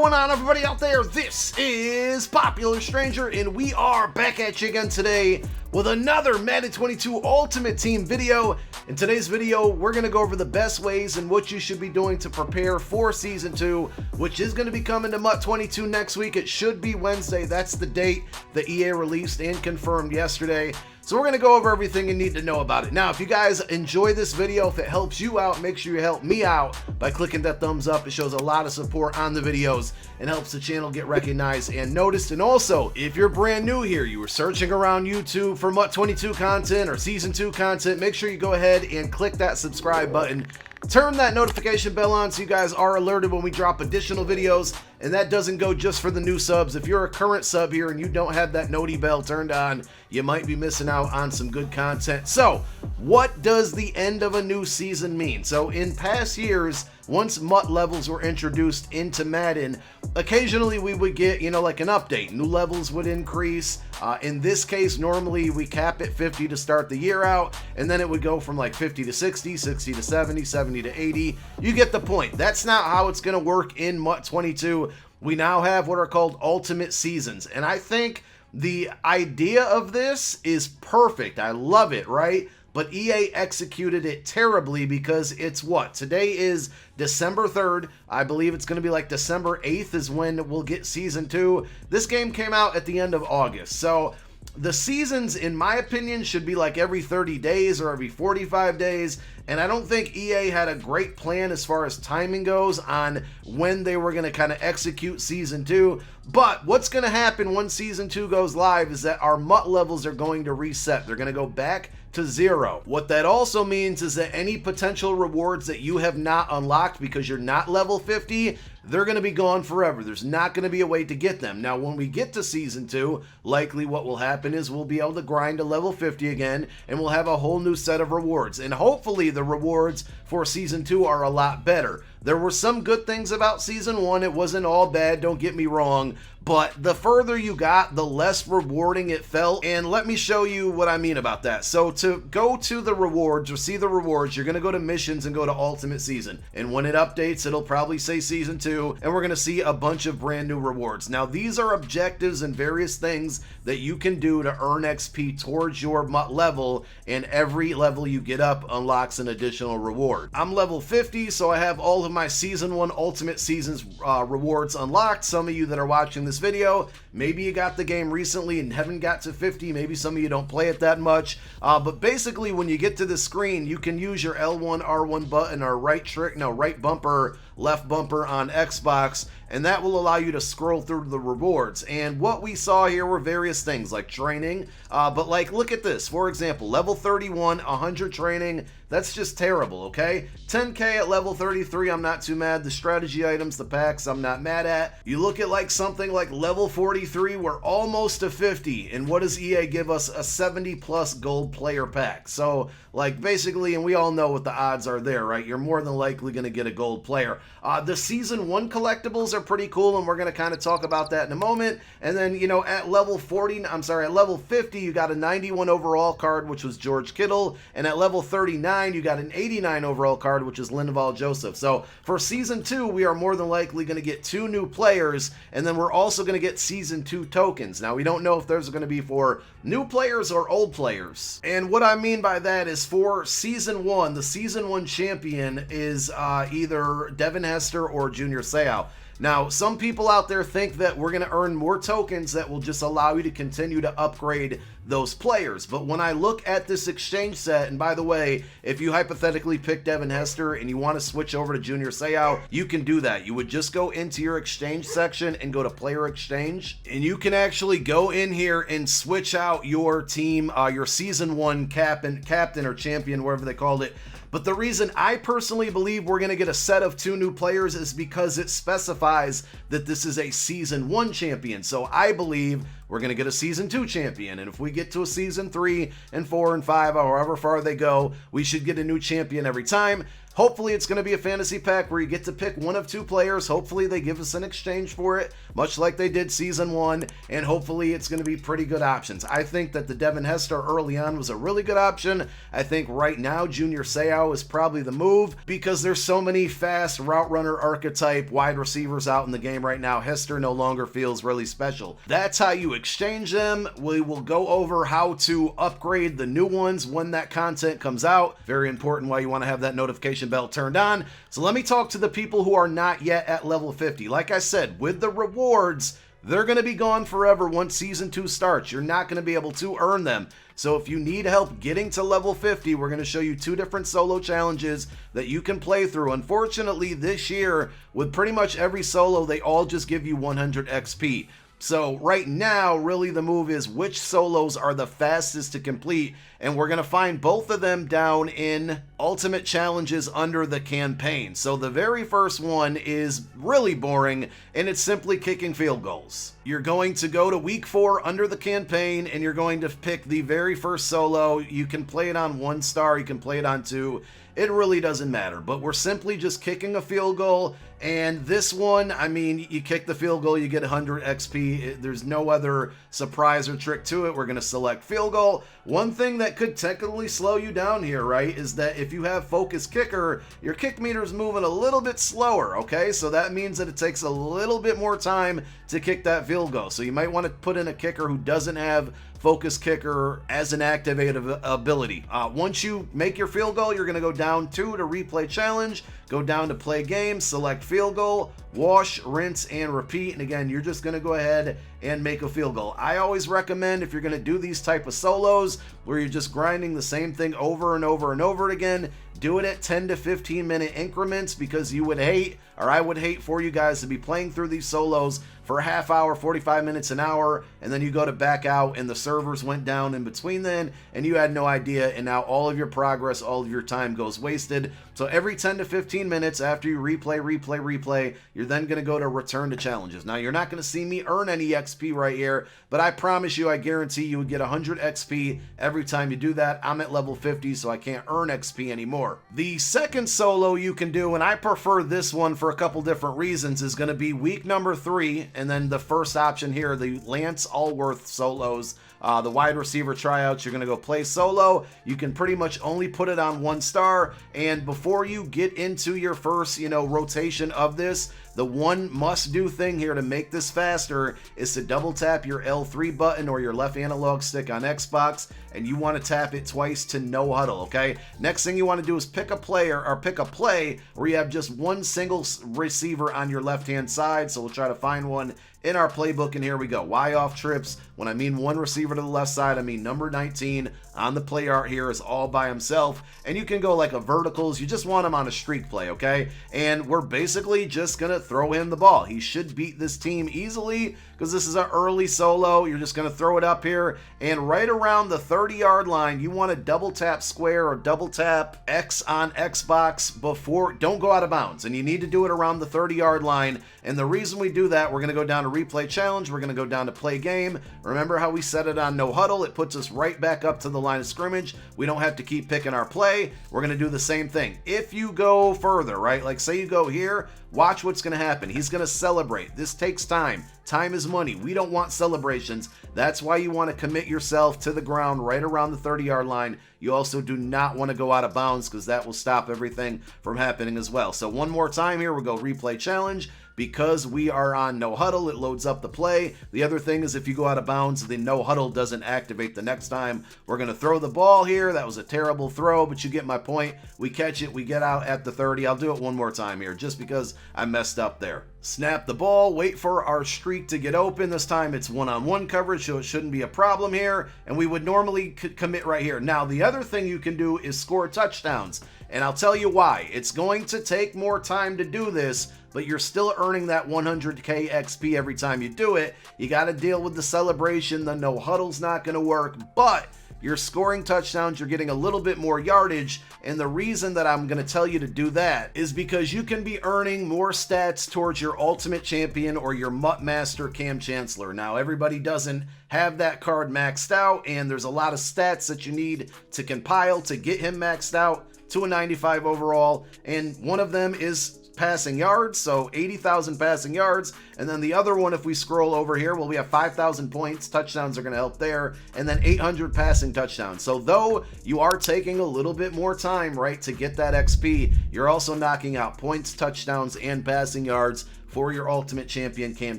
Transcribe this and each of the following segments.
going on, everybody out there? This is Popular Stranger, and we are back at you again today with another Madden 22 Ultimate Team video. In today's video, we're going to go over the best ways and what you should be doing to prepare for Season 2, which is going to be coming to MUT 22 next week. It should be Wednesday. That's the date that EA released and confirmed yesterday. So we're going to go over everything you need to know about it. Now, if you guys enjoy this video, if it helps you out, make sure you help me out by clicking that thumbs up. It shows a lot of support on the videos and helps the channel get recognized and noticed. And also, if you're brand new here, you were searching around YouTube for MUT 22 content or Season 2 content, make sure you go ahead and click that subscribe button. Turn that notification bell on so you guys are alerted when we drop additional videos, and that doesn't go just for the new subs. If you're a current sub here and you don't have that noti bell turned on, you might be missing out on some good content. So, what does the end of a new season mean? So, in past years, once MUT levels were introduced into Madden, occasionally we would get, like an update. New levels would increase. In this case, normally we cap at 50 to start the year out, and then it would go from like 50 to 60, 60 to 70, 70 to 80. You get the point. That's not how it's going to work in MUT 22. We now have what are called Ultimate Seasons, and I think the idea of this is perfect. I love it, right? But EA executed it terribly because it's what? Today is December 3rd. I believe it's going to be like December 8th is when we'll get Season 2. This game came out at the end of August. So the seasons, in my opinion, should be like every 30 days or every 45 days. And I don't think EA had a great plan as far as timing goes on when they were going to kind of execute Season 2. But what's going to happen when Season 2 goes live is that our MUT levels are going to reset. They're going to go back to 0. What that also means is that any potential rewards that you have not unlocked because you're not level 50, they're going to be gone forever. There's not going to be a way to get them. Now, when we get to Season 2, likely what will happen is we'll be able to grind to level 50 again, and we'll have a whole new set of rewards. And hopefully the rewards for Season 2 are a lot better. There were some good things about Season 1. It wasn't all bad, don't get me wrong. But the further you got, the less rewarding it felt. And let me show you what I mean about that. So to go to the rewards or see the rewards, you're going to go to missions and go to Ultimate Season. And when it updates, it'll probably say Season 2. And we're going to see a bunch of brand new rewards. Now, these are objectives and various things that you can do to earn XP towards your MUT level. And every level you get up unlocks an additional reward. I'm level 50, so I have all of my Season 1 Ultimate Seasons rewards unlocked. Some of you that are watching this video, maybe you got the game recently and haven't got to 50. Maybe some of you don't play it that much. But basically, when you get to the screen, you can use your L1, R1 button or right bumper, left bumper on Xbox, and that will allow you to scroll through the rewards. And what we saw here were various things like training, but like look at this. For example, level 31, 100 training, that's just terrible, okay? 10k at level 33, I'm not too mad. The strategy items, the packs, I'm not mad at. You look at like something like level 43, we're almost to 50, and what does EA give us? A 70 plus gold player pack. So like basically, and we all know what the odds are there, right? You're more than likely going to get a gold player. The Season 1 collectibles are pretty cool, and we're going to kind of talk about that in a moment. And then, at level 50, you got a 91 overall card, which was George Kittle, and at level 39, you got an 89 overall card, which is Linval Joseph. So for Season 2, we are more than likely going to get 2 new players, and then we're also going to get Season 2 tokens. Now, we don't know if those are going to be for new players or old players. And what I mean by that is for Season 1, the Season 1 champion is either Devin Hester or Junior Seau. Now, some people out there think that we're going to earn more tokens that will just allow you to continue to upgrade those players. But when I look at this exchange set, and by the way, if you hypothetically pick Devin Hester and you want to switch over to Junior Seau, you can do that. You would just go into your exchange section and go to player exchange, and you can actually go in here and switch out your team, your Season 1 captain or champion, whatever they called it. But the reason I personally believe we're going to get a set of 2 new players is because it specifies that this is a Season 1 champion. So I believe we're going to get a Season 2 champion. And if we get to a Season 3 and 4 and 5, or however far they go, we should get a new champion every time. Hopefully it's going to be a fantasy pack where you get to pick one of two players. Hopefully they give us an exchange for it, much like they did season 1, and hopefully it's going to be pretty good options. I think that the Devin Hester early on was a really good option. I think right now Junior Seau is probably the move because there's so many fast route runner archetype wide receivers out in the game right now. Hester no longer feels really special. That's how you exchange them. We will go over how to upgrade the new ones when that content comes out. Very important why you want to have that notification bell turned on. So let me talk to the people who are not yet at level 50. Like I said, with the rewards, they're going to be gone forever once season 2 starts. You're not going to be able to earn them. So if you need help getting to level 50, we're going to show you 2 different solo challenges that you can play through. Unfortunately, this year, with pretty much every solo, they all just give you 100 XP. So right now, really the move is which solos are the fastest to complete, and we're going to find both of them down in Ultimate Challenges under the campaign. So the very first one is really boring, and it's simply kicking field goals. You're going to go to week 4 under the campaign, and you're going to pick the very first solo. You can play it on 1 star, you can play it on 2. It really doesn't matter, but we're simply just kicking a field goal. And this one, I mean, you kick the field goal, you get 100 XP. There's no other surprise or trick to it. We're going to select field goal. One thing that could technically slow you down here, right, is that if you have focus kicker, your kick meter's moving a little bit slower, okay? So that means that it takes a little bit more time to kick that field goal. So you might want to put in a kicker who doesn't have focus kicker as an activated ability. Once you make your field goal, you're going to go down 2 to replay challenge, go down to play game, select field goal, wash, rinse, and repeat. And again, you're just going to go ahead and make a field goal. I always recommend, if you're going to do these type of solos where you're just grinding the same thing over and over and over again, do it at 10 to 15 minute increments, because you would hate, or I would hate for you guys to be playing through these solos for a half hour, 45 minutes, an hour, and then you go to back out and the servers went down in between then and you had no idea, and now all of your progress, all of your time goes wasted. So every 10 to 15 minutes after you replay, you're then going to go to return to challenges. Now you're not going to see me earn any XP right here, but I promise you, I guarantee you would get 100 XP every time you do that. I'm at level 50, so I can't earn XP anymore. The second solo you can do, and I prefer this one for a couple different reasons, is going to be week number 3, and then the first option here, the Lance Allworth solos. The wide receiver tryouts, you're going to go play solo. You can pretty much only put it on 1 star, and before you get into your first, rotation of this, the one must-do thing here to make this faster is to double tap your L3 button or your left analog stick on Xbox, and you want to tap it twice to no huddle, okay? Next thing you want to do is pick a player, or pick a play where you have just one single receiver on your left-hand side, so we'll try to find one in our playbook, and here we go. Y off trips. When I mean one receiver to the left side, I mean number 19 on the play art here is all by himself, and you can go like a verticals. You just want him on a streak play, okay? And we're basically just gonna throw him the ball. He should beat this team easily because this is an early solo. You're just gonna throw it up here, and right around the 30-yard line, you want to double tap square or double tap X on Xbox before, don't go out of bounds, and you need to do it around the 30-yard line. And the reason we do that, we're gonna go down to replay challenge, we're gonna go down to play game. Remember how we set it on no huddle? It puts us right back up to the line of scrimmage. We don't have to keep picking our play. We're going to do the same thing. If you go further, right? Like say you go here, watch what's going to happen. He's going to celebrate. This takes time. Time is money. We don't want celebrations. That's why you want to commit yourself to the ground right around the 30-yard line. You also do not want to go out of bounds because that will stop everything from happening as well. So one more time here, we'll go replay challenge. Because we are on no huddle, it loads up the play. The other thing is if you go out of bounds, the no huddle doesn't activate the next time. We're going to throw the ball here. That was a terrible throw, but you get my point. We catch it. We get out at the 30. I'll do it one more time here just because I messed up there. Snap the ball, wait for our streak to get open. This time it's one-on-one coverage, so it shouldn't be a problem here. And we would normally commit right here. Now, the other thing you can do is score touchdowns. And I'll tell you why. It's going to take more time to do this, but you're still earning that 100k XP every time you do it. You got to deal with the celebration. The no huddle's not going to work, but you're scoring touchdowns, you're getting a little bit more yardage, and the reason that I'm going to tell you to do that is because you can be earning more stats towards your Ultimate Champion or your Mutt Master Cam Chancellor. Now, everybody doesn't have that card maxed out, and there's a lot of stats that you need to compile to get him maxed out. to a 95 overall, and one of them is passing yards, so 80,000 passing yards, and then the other one, if we scroll over here, well, we have 5,000 points, touchdowns are going to help there, and then 800 passing touchdowns. So though you are taking a little bit more time, right, to get that XP, you're also knocking out points, touchdowns, and passing yards for your Ultimate Champion Cam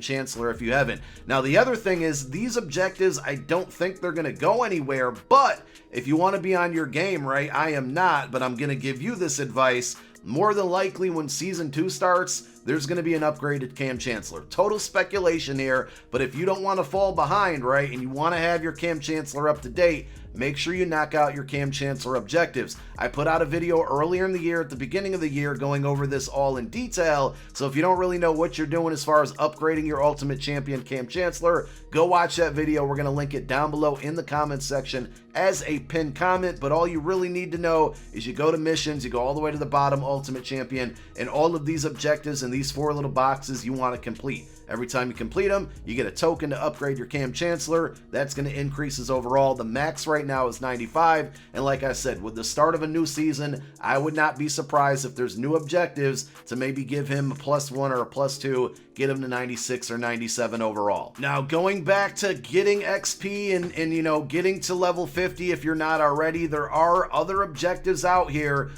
Chancellor if you haven't. Now the other thing is, these objectives, I don't think they're going to go anywhere, but if you want to be on your game, right, I am not, but I'm going to give you this advice. More than likely when Season 2 starts, there's going to be an upgraded Cam Chancellor. Total speculation here, but if you don't want to fall behind, right, and you want to have your Cam Chancellor up to date, make sure you knock out your Cam Chancellor objectives. I put out a video earlier in the year, at the beginning of the year, going over this all in detail, so if you don't really know what you're doing as far as upgrading your Ultimate Champion Cam Chancellor, go watch that video. We're going to link it down below in the comments section as a pinned comment, but all you really need to know is you go to missions, you go all the way to the bottom, Ultimate Champion, and all of these objectives and these 4 little boxes you want to complete. Every time you complete them, you get a token to upgrade your Cam Chancellor. That's going to increase his overall. The max right now is 95, and like I said, with the start of a new season, I would not be surprised if there's new objectives to maybe give him a +1 or a +2, get him to 96 or 97 overall. Now, going back to getting XP and you know, getting to level 50 if you're not already, there are other objectives out here.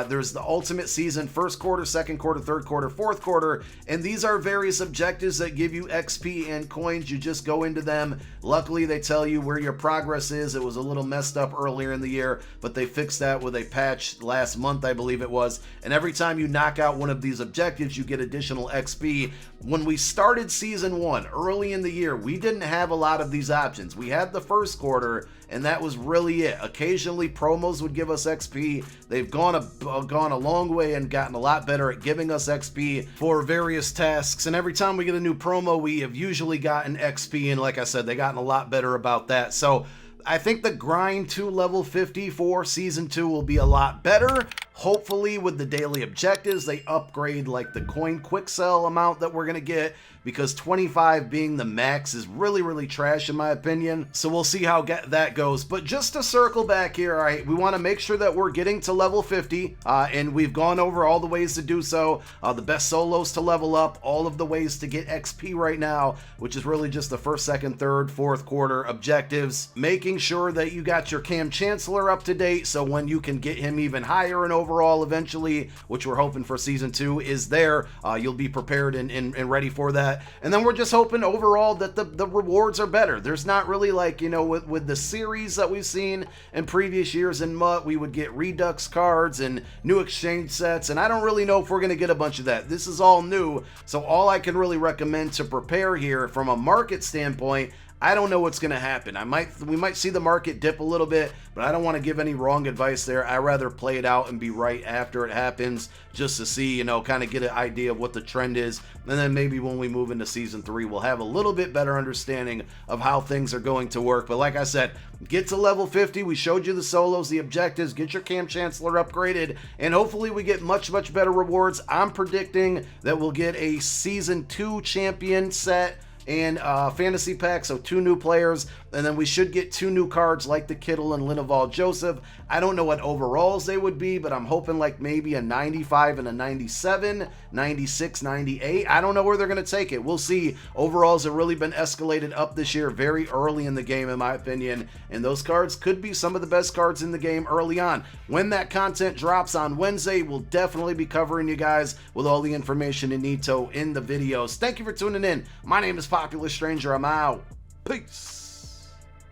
There's the Ultimate Season, first quarter, second quarter, third quarter, fourth quarter, and these are various objectives that give you XP and coins. You just go into them. Luckily, they tell you where your progress is. It was a little messed up earlier in the year, but they fixed that with a patch last month, I believe it was, and every time you knock out one of these objectives, you get additional XP. When we started Season 1, early in the year, we didn't have a lot of these options. We had the first quarter, and that was really it. Occasionally, promos would give us XP. They've gone a long way and gotten a lot better at giving us XP for various tasks, and every time we get a new promo, we have usually gotten XP, and like I said, they've gotten a lot better about that. So I think the grind to level 50 for Season 2 will be a lot better. Hopefully with the daily objectives, they upgrade like the coin quick sell amount that we're going to get, because 25 being the max is really trash in my opinion. So we'll see how that goes. But just to circle back here, all right, we want to make sure that we're getting to level 50, and we've gone over all the ways to do so, the best solos to level up, all of the ways to get XP right now, which is really just the first, second, third, fourth quarter objectives. Making sure that you got your Cam Chancellor up to date, so when you can get him even higher in overall eventually, which we're hoping for Season 2 is there, you'll be prepared and ready for that. And then we're just hoping overall that the rewards are better. There's not really, like, you know, with the series that we've seen in previous years in MUT, we would get Redux cards and new exchange sets, and I don't really know if we're going to get a bunch of that. This is all new, so all I can really recommend to prepare here from a market standpoint, I don't know what's going to happen. We might see the market dip a little bit, but I don't want to give any wrong advice there. I rather play it out and be right after it happens, just to see, you know, kind of get an idea of what the trend is. And then maybe when we move into Season 3, we'll have a little bit better understanding of how things are going to work. But like I said, get to level 50. We showed you the solos, the objectives. Get your Cam Chancellor upgraded, and hopefully we get much better rewards. I'm predicting that we'll get a Season 2 champion set and fantasy pack, so 2 new players, and then we should get 2 new cards like the Kittle and Linval Joseph. I don't know what overalls they would be, but I'm hoping like maybe a 95 and a 97, 96, 98. I don't know where they're going to take it. We'll see. Overalls have really been escalated up this year very early in the game, in my opinion, and those cards could be some of the best cards in the game early on. When that content drops on Wednesday, we'll definitely be covering you guys with all the information you need to in the videos. Thank you for tuning in. My name is Popular Stranger. I'm out. Peace.